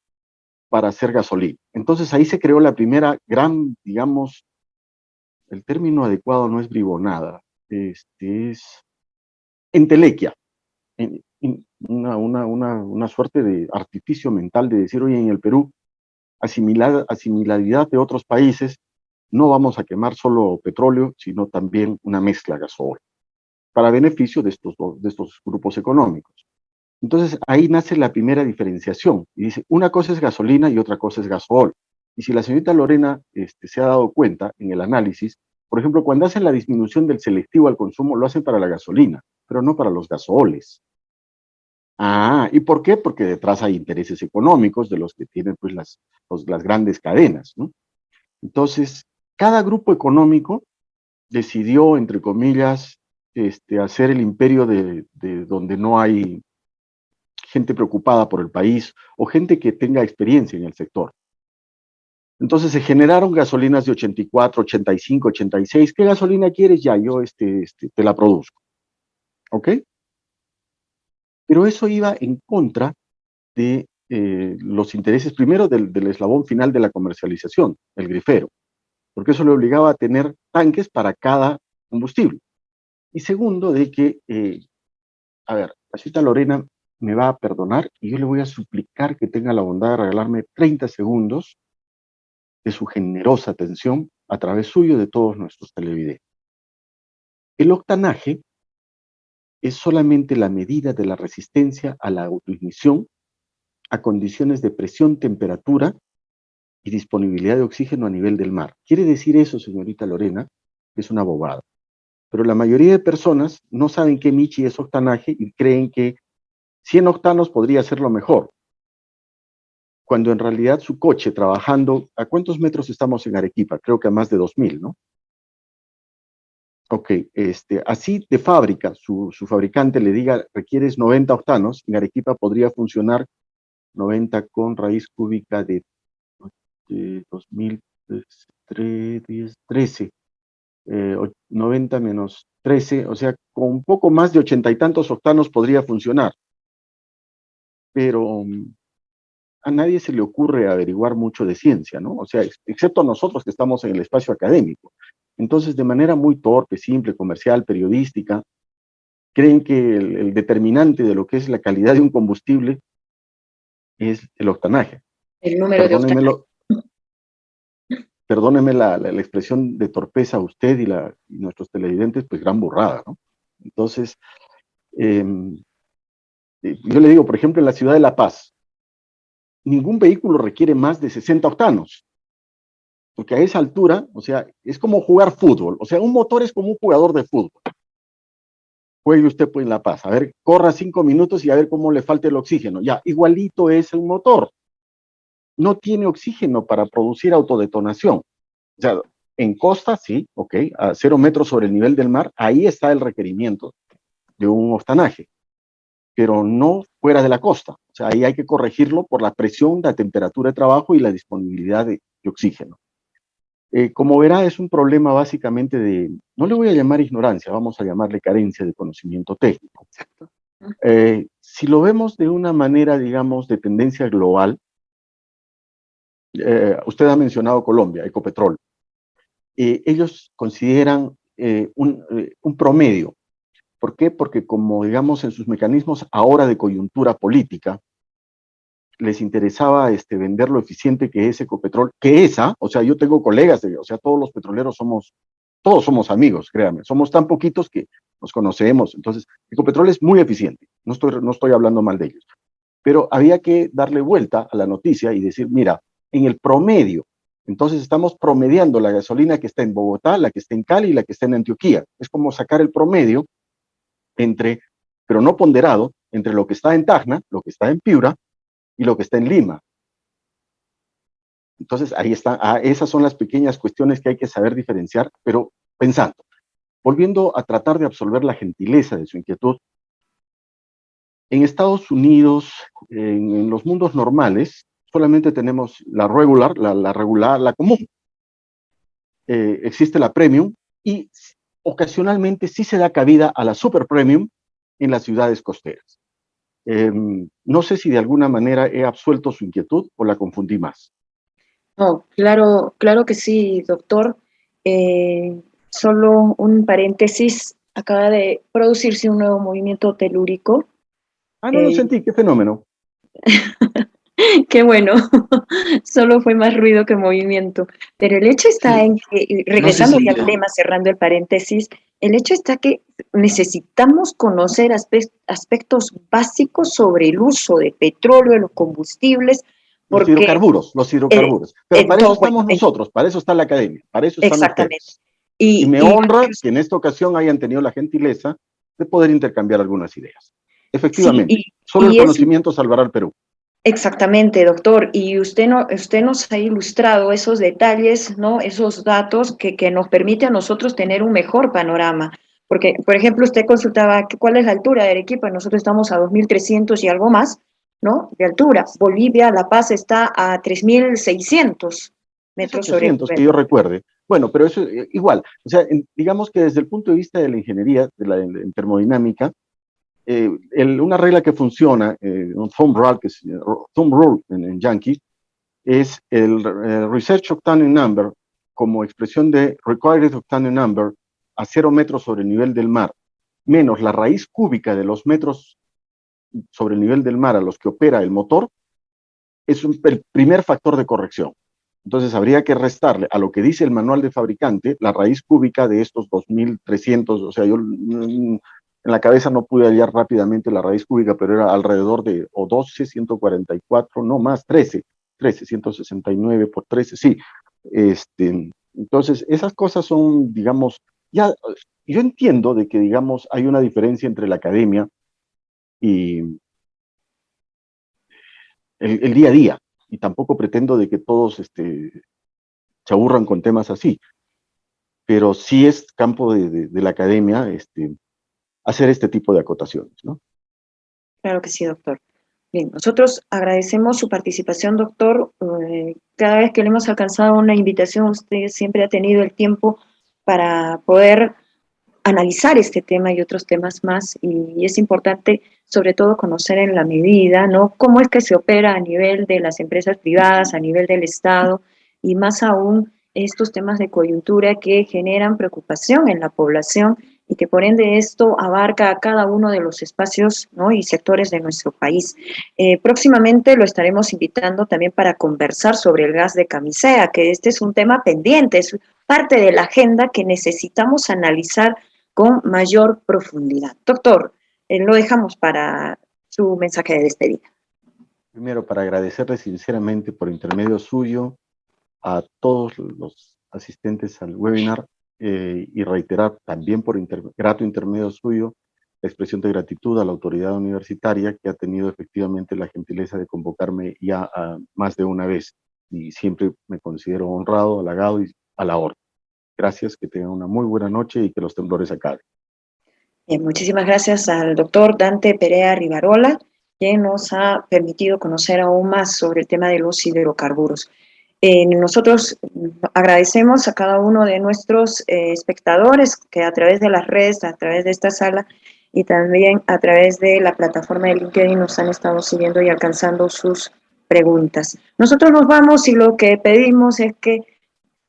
para hacer gasolina. Entonces ahí se creó la primera gran, digamos, el término adecuado no es bribonada, es entelequia, una suerte de artificio mental de decir, oye, en el Perú, asimilaridad de otros países, no vamos a quemar solo petróleo, sino también una mezcla gasol, para beneficio de estos grupos económicos. Entonces, ahí nace la primera diferenciación. Y dice, una cosa es gasolina y otra cosa es gasol. Y si la señorita Lorena se ha dado cuenta en el análisis, por ejemplo, cuando hacen la disminución del selectivo al consumo, lo hacen para la gasolina, pero no para los gasoles. Ah, ¿y por qué? Porque detrás hay intereses económicos de los que tienen pues las grandes cadenas, ¿no? Entonces, cada grupo económico decidió, entre comillas, hacer el imperio de donde no hay gente preocupada por el país o gente que tenga experiencia en el sector. Entonces se generaron gasolinas de 84, 85, 86. ¿Qué gasolina quieres? Ya, yo te la produzco. ¿Ok? Pero eso iba en contra de los intereses, primero del eslabón final de la comercialización, el grifero, porque eso le obligaba a tener tanques para cada combustible. Y segundo, de que, a ver, la señorita Lorena me va a perdonar y yo le voy a suplicar que tenga la bondad de regalarme 30 segundos de su generosa atención a través suyo de todos nuestros televidentes. El octanaje es solamente la medida de la resistencia a la autoignición a condiciones de presión, temperatura y disponibilidad de oxígeno a nivel del mar. Quiere decir eso, señorita Lorena, es una bobada. Pero la mayoría de personas no saben qué Michi es octanaje y creen que 100 octanos podría ser lo mejor, cuando en realidad su coche trabajando, ¿a cuántos metros estamos en Arequipa? Creo que a más de 2000, ¿no? Ok, así de fábrica, su fabricante le diga, requieres 90 octanos, en Arequipa podría funcionar 90 con raíz cúbica de 2013, 90 menos 13, o sea, con un poco más de 80 y tantos octanos podría funcionar. Pero a nadie se le ocurre averiguar mucho de ciencia, ¿no? O sea, excepto a nosotros que estamos en el espacio académico. Entonces, de manera muy torpe, simple, comercial, periodística, creen que el determinante de lo que es la calidad de un combustible es el octanaje. El número de octanaje. Perdóneme la expresión de torpeza a usted y nuestros televidentes, pues gran burrada, ¿no? Entonces, yo le digo, por ejemplo, en la ciudad de La Paz, ningún vehículo requiere más de 60 octanos, porque a esa altura, o sea, es como jugar fútbol, o sea, un motor es como un jugador de fútbol. Juegue usted pues en La Paz, a ver, corra 5 minutos y a ver cómo le falta el oxígeno. Ya, igualito es un motor. No tiene oxígeno para producir autodetonación. O sea, en costa, sí, ok, a 0 metros sobre el nivel del mar, ahí está el requerimiento de un octanaje, pero no fuera de la costa. O sea, ahí hay que corregirlo por la presión, la temperatura de trabajo y la disponibilidad de oxígeno. Como verá, es un problema básicamente no le voy a llamar ignorancia, vamos a llamarle carencia de conocimiento técnico. Si lo vemos de una manera, digamos, de tendencia global, usted ha mencionado Colombia, Ecopetrol. Ellos consideran un promedio. ¿Por qué? Porque como, digamos, en sus mecanismos ahora de coyuntura política, les interesaba vender lo eficiente que es Ecopetrol, o sea, yo tengo colegas, o sea, todos los petroleros todos somos amigos, créanme, somos tan poquitos que nos conocemos, entonces, Ecopetrol es muy eficiente, no estoy hablando mal de ellos, pero había que darle vuelta a la noticia y decir, mira, en el promedio, entonces estamos promediando la gasolina que está en Bogotá, la que está en Cali y la que está en Antioquía, es como sacar el promedio pero no ponderado, entre lo que está en Tacna, lo que está en Piura, y lo que está en Lima. Entonces, ahí está, esas son las pequeñas cuestiones que hay que saber diferenciar, pero pensando, volviendo a tratar de absolver la gentileza de su inquietud, en Estados Unidos, en los mundos normales, solamente tenemos la regular, la común. Existe la premium y ocasionalmente sí se da cabida a la super premium en las ciudades costeras. No sé si de alguna manera he absuelto su inquietud o la confundí más. No, claro que sí, doctor. Solo un paréntesis, acaba de producirse un nuevo movimiento telúrico. No lo sentí, qué fenómeno. Qué bueno, solo fue más ruido que movimiento. Pero el hecho está Sí, en que, y no sé regresando si ya al tema, cerrando el paréntesis, el hecho está que necesitamos conocer aspectos básicos sobre el uso de petróleo, de los combustibles, porque Los eh, hidrocarburos. Pero para eso bueno, estamos nosotros, para eso está la academia, para eso están exactamente. ustedes. Y me Y yo honra quiero, que en esta ocasión hayan tenido la gentileza de poder intercambiar algunas ideas. sí, Efectivamente, solo el y es conocimiento salvará al Perú. exactamente, doctor. Y usted, no, usted nos ha ilustrado esos detalles, ¿no? Esos datos que nos permite a nosotros tener un mejor panorama. Porque, por ejemplo, usted consultaba cuál es la altura de Arequipa. Nosotros estamos a 2.300 y algo más, ¿no? De altura. Bolivia, La Paz está a 3.600 Es metros sobre el 800 que nivel. yo recuerde. Bueno, pero eso igual. O sea, digamos que desde el punto de vista de la ingeniería, de la termodinámica, una regla que funciona, un thumb rule en Yankee, es el Research Octane Number como expresión de Required Octane Number a 0 metros sobre el nivel del mar, menos la raíz cúbica de los metros sobre el nivel del mar a los que opera el motor, es el primer factor de corrección. Entonces habría que restarle a lo que dice el manual de fabricante la raíz cúbica de estos 2.300, o sea, yo en la cabeza no pude hallar rápidamente la raíz cúbica, pero era alrededor de o 12, 144, no más, 13, 169 por 13, sí. Entonces, esas cosas son, digamos, ya, yo entiendo de que, digamos, hay una diferencia entre la academia y el día a día, y tampoco pretendo de que todos se aburran con temas así, pero sí es campo de la academia hacer este tipo de acotaciones, ¿no? Claro que sí, doctor. Bien, nosotros agradecemos su participación, doctor. Cada vez que le hemos alcanzado una invitación, usted siempre ha tenido el tiempo para poder analizar este tema y otros temas más, y es importante sobre todo conocer en la medida, ¿no? Cómo es que se opera a nivel de las empresas privadas, a nivel del Estado, y más aún estos temas de coyuntura que generan preocupación en la población y que por ende esto abarca a cada uno de los espacios, ¿no? Y sectores de nuestro país. Próximamente lo estaremos invitando también para conversar sobre el gas de camisea, que este es un tema pendiente, es parte de la agenda que necesitamos analizar con mayor profundidad. Doctor, lo dejamos para su mensaje de despedida. Primero, para agradecerle sinceramente por intermedio suyo a todos los asistentes al webinar y reiterar también por grato intermedio suyo la expresión de gratitud a la autoridad universitaria que ha tenido efectivamente la gentileza de convocarme ya más de una vez y siempre me considero honrado, halagado y a la orden. Gracias, que tengan una muy buena noche y que los temblores acaben. Bien, muchísimas gracias al doctor Dante Perea Rivarola, quien nos ha permitido conocer aún más sobre el tema de los hidrocarburos. Nosotros agradecemos a cada uno de nuestros espectadores que a través de las redes, a través de esta sala y también a través de la plataforma de LinkedIn nos han estado siguiendo y alcanzando sus preguntas. Nosotros nos vamos y lo que pedimos es que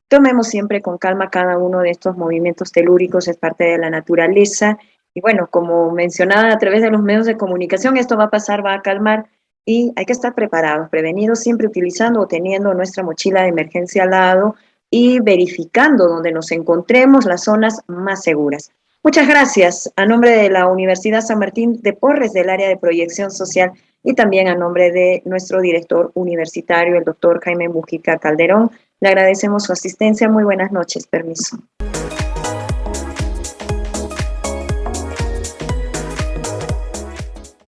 tomemos siempre con calma cada uno de estos movimientos telúricos, es parte de la naturaleza. Y bueno, como mencionaba a través de los medios de comunicación, esto va a pasar, va a calmar y hay que estar preparados, prevenidos, siempre utilizando o teniendo nuestra mochila de emergencia al lado y verificando donde nos encontremos las zonas más seguras. Muchas gracias a nombre de la Universidad San Martín de Porres del área de proyección social y también a nombre de nuestro director universitario, el doctor Jaime Mujica Calderón. Le agradecemos su asistencia. Muy buenas noches. Permiso.